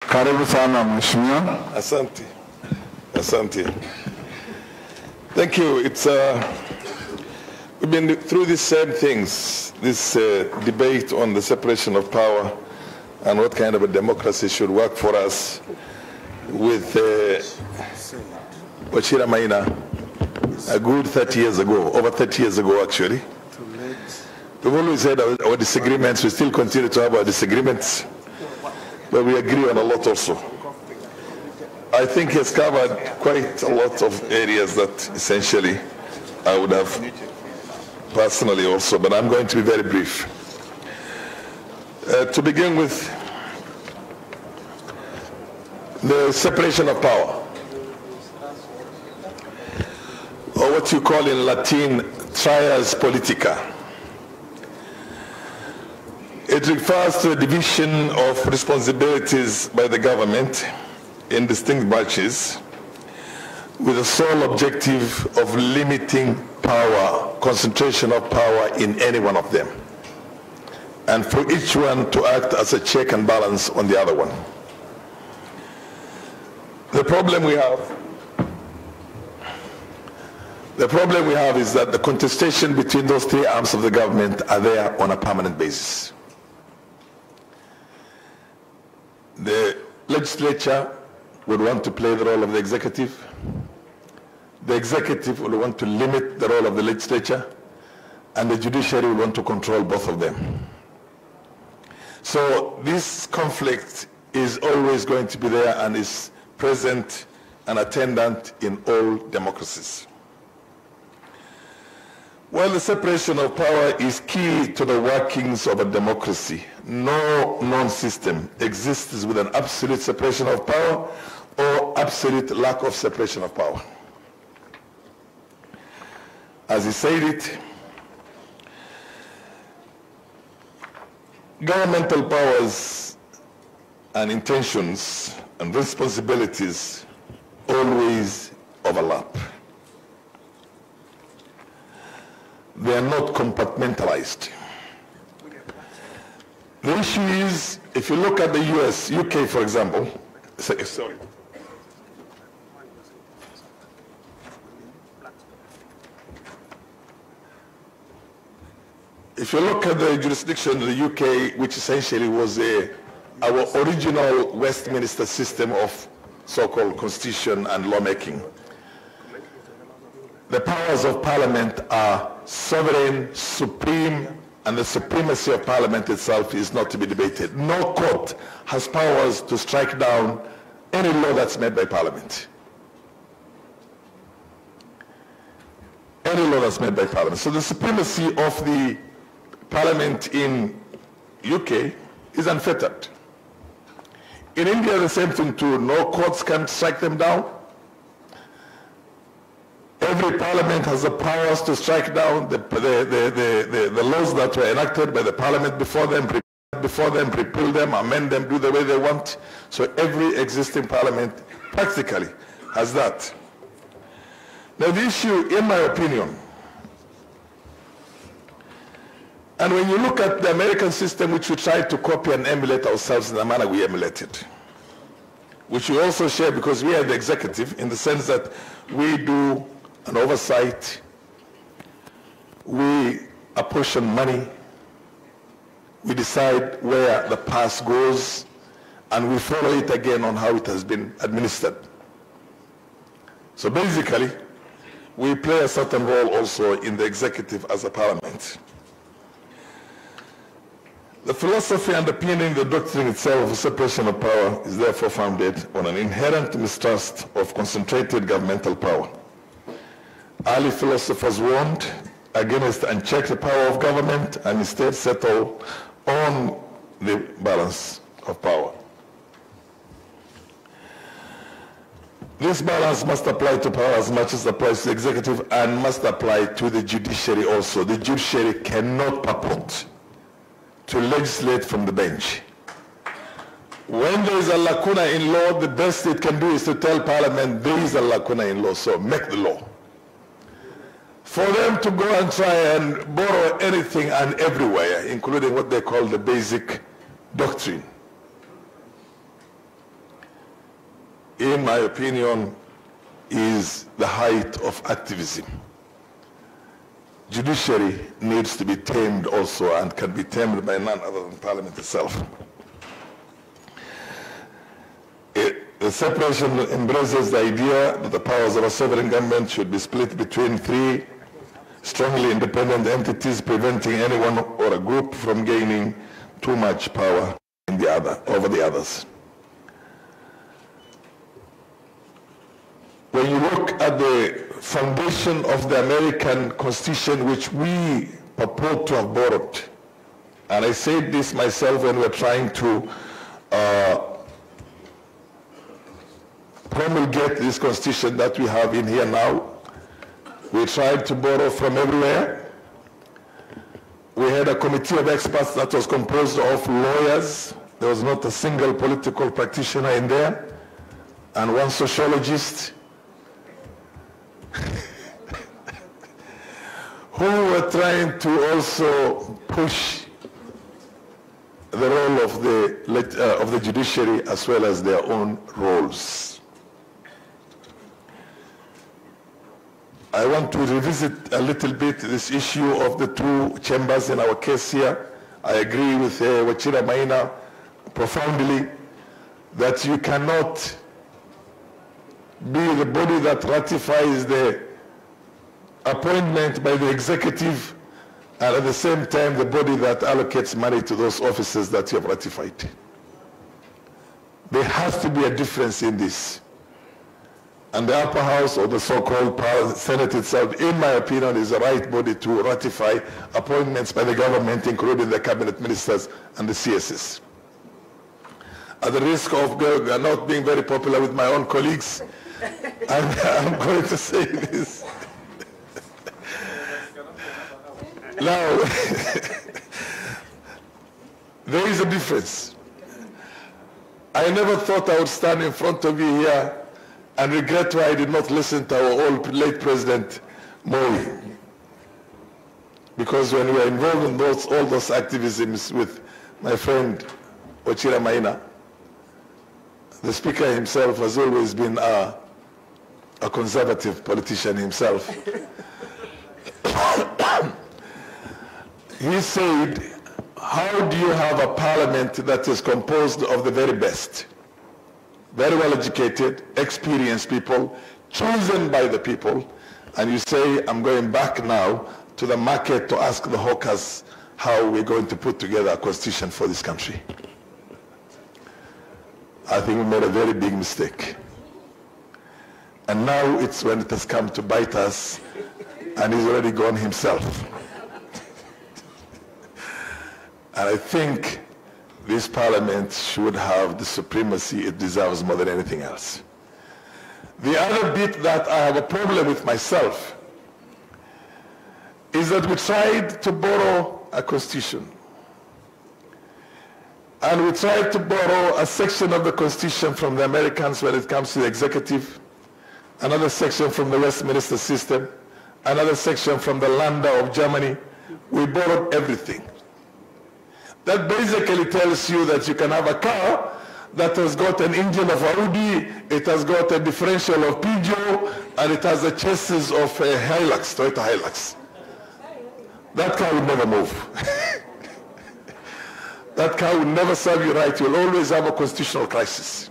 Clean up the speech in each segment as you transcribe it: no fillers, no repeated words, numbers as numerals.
Karibu sana Mheshimiwa. Asante. Asante. Thank you. We've been through these same things, this debate on the separation of power and what kind of a democracy should work for us with Wachira Maina a good 30 years ago, over 30 years ago actually. We've always had our disagreements. We still continue to have our disagreements, but we agree on a lot also. I think he has covered quite a lot of areas that essentially I would have personally also, but I'm going to be very brief. To begin with, the separation of power, or what you call in Latin, trias politica. It refers to a division of responsibilities by the government in distinct branches with the sole objective of limiting power, concentration of power in any one of them, and for each one to act as a check and balance on the other one. The problem we have is that the contestation between those three arms of the government are there on a permanent basis. The legislature would want to play the role of the executive. The executive would want to limit the role of the legislature, and the judiciary would want to control both of them. So this conflict is always going to be there and is present and attendant in all democracies. While the separation of power is key to the workings of a democracy, no known system exists with an absolute separation of power or absolute lack of separation of power. As he said it, governmental powers and intentions and responsibilities always overlap. They are not compartmentalized. The issue is, if you look at the US, UK for example, sorry. If you look at the jurisdiction of the UK, which essentially was our original Westminster system of so-called constitution and lawmaking, the powers of Parliament are sovereign, supreme, and the supremacy of Parliament itself is not to be debated. No court has powers to strike down any law that's made by Parliament. Any law that's made by Parliament. So the supremacy of the Parliament in UK is unfettered. In India, the same thing too. No courts can strike them down. Every parliament has the powers to strike down the laws that were enacted by the parliament before them, repeal them, amend them, do the way they want. So every existing parliament practically has that. Now the issue, in my opinion, and when you look at the American system, which we try to copy and emulate ourselves in the manner we emulated, which we also share because we are the executive in the sense that we do an oversight, we apportion money, we decide where the purse goes, and we follow it again on how it has been administered. So basically, we play a certain role also in the executive as a parliament. The philosophy underpinning the doctrine itself of separation of power is therefore founded on an inherent mistrust of concentrated governmental power. Early philosophers warned against unchecked power of government and instead settle on the balance of power. This balance must apply to power as much as it applies to the executive and must apply to the judiciary also. The judiciary cannot purport to legislate from the bench. When there is a lacuna in law, the best it can do is to tell Parliament there is a lacuna in law, so make the law. For them to go and try and borrow anything and everywhere, including what they call the basic doctrine, in my opinion, is the height of activism. Judiciary needs to be tamed also, and can be tamed by none other than Parliament itself. The separation embraces the idea that the powers of a sovereign government should be split between three strongly independent entities, preventing anyone or a group from gaining too much power over the others. When you look at the foundation of the American Constitution, which we purport to have borrowed, and I said this myself when we were trying to promulgate this Constitution that we have in here now, we tried to borrow from everywhere. We had a committee of experts that was composed of lawyers. There was not a single political practitioner in there, and one sociologist, who were trying to also push the role of the judiciary as well as their own roles. I want to revisit a little bit this issue of the two chambers in our case here. I agree with Wachira Maina profoundly that you cannot be the body that ratifies the appointment by the executive and at the same time the body that allocates money to those offices that you have ratified. There has to be a difference in this. And the upper house, or the so-called Senate itself, in my opinion, is the right body to ratify appointments by the government, including the cabinet ministers and the CSS. At the risk of not being very popular with my own colleagues, I'm going to say this. Now, there is a difference. I never thought I would stand in front of you here and regret why I did not listen to our old late President Moi. Because when we were involved in all those activisms with my friend Wachira Maina, the Speaker himself has always been a conservative politician himself. He said, how do you have a parliament that is composed of the very best? Very well educated, experienced people, chosen by the people, and you say, I'm going back now to the market to ask the hawkers how we're going to put together a constitution for this country. I think we made a very big mistake. And now it's when it has come to bite us, and he's already gone himself. And I think this parliament should have the supremacy it deserves more than anything else. The other bit that I have a problem with myself is that we tried to borrow a constitution. And we tried to borrow a section of the Constitution from the Americans when it comes to the executive, another section from the Westminster system, another section from the Landau of Germany. We borrowed everything. That basically tells you that you can have a car that has got an engine of Audi, it has got a differential of Peugeot, and it has the chassis of a Hilux, Toyota Hilux. That car will never move. That car will never serve you right. You'll always have a constitutional crisis.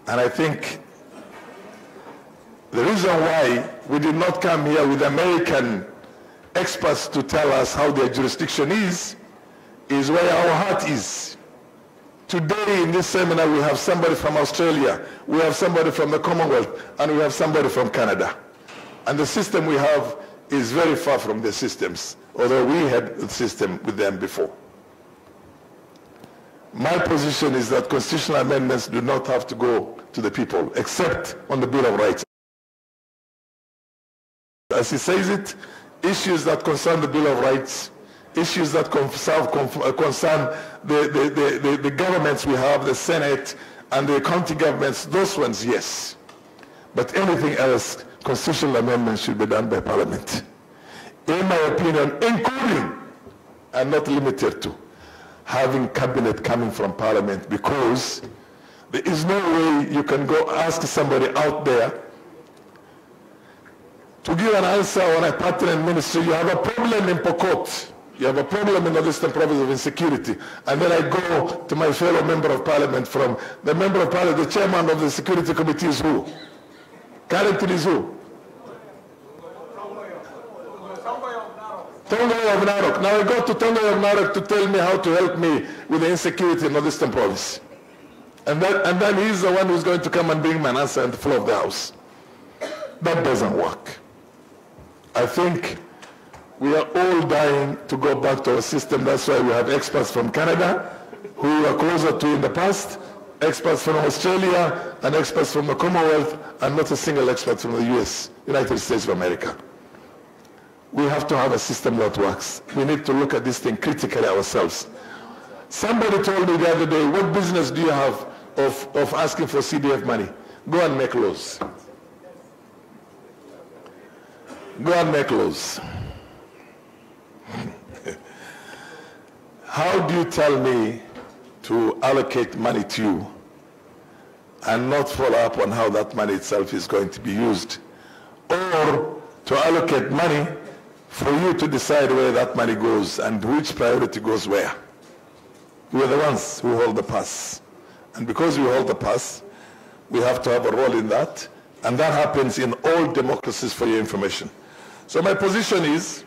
And I think the reason why we did not come here with American experts to tell us how their jurisdiction is where our heart is. Today in this seminar we have somebody from Australia, we have somebody from the Commonwealth, and we have somebody from Canada. And the system we have is very far from their systems, although we had a system with them before. My position is that constitutional amendments do not have to go to the people, except on the Bill of Rights. As he says it, issues that concern the Bill of Rights, issues that concern the governments we have, the Senate and the county governments, those ones, yes. But anything else, constitutional amendments should be done by Parliament. In my opinion, including, and not limited to, having cabinet coming from Parliament, because There is no way you can go ask somebody out there to give an answer on a pertinent ministry. You have a problem in Pokot. You have a problem in the Eastern Province of insecurity. And then I go to my fellow member of parliament from the member of parliament, the chairman of the security committee is who? Currently is who? Tongoy of Narok. Now I go to Tongoy of Narok to tell me how to help me with the insecurity in the Eastern Province. And then he's the one who's going to come and bring me an answer on the floor of the house. That doesn't work. I think we are all dying to go back to our system. That's why we have experts from Canada who we were closer to in the past, experts from Australia, and experts from the Commonwealth, and not a single expert from the US, United States of America. We have to have a system that works. We need to look at this thing critically ourselves. Somebody told me the other day, what business do you have of asking for CDF money? Go and make laws. Go and make laws. How do you tell me to allocate money to you and not follow up on how that money itself is going to be used? Or to allocate money for you to decide where that money goes and which priority goes where? We're the ones who hold the purse. And because we hold the purse, we have to have a role in that. And that happens in all democracies, for your information. So my position is,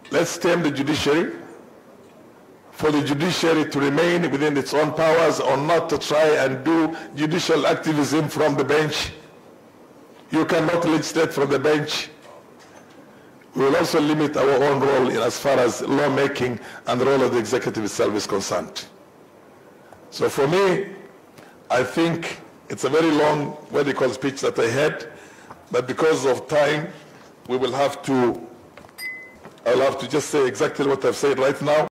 let's tame the judiciary, for the judiciary to remain within its own powers or not to try and do judicial activism from the bench. You cannot legislate from the bench. We will also limit our own role in as far as lawmaking and the role of the executive itself is concerned. So for me, I think it's a very long medical speech that I had, but because of time, I'll have to just say exactly what I've said right now.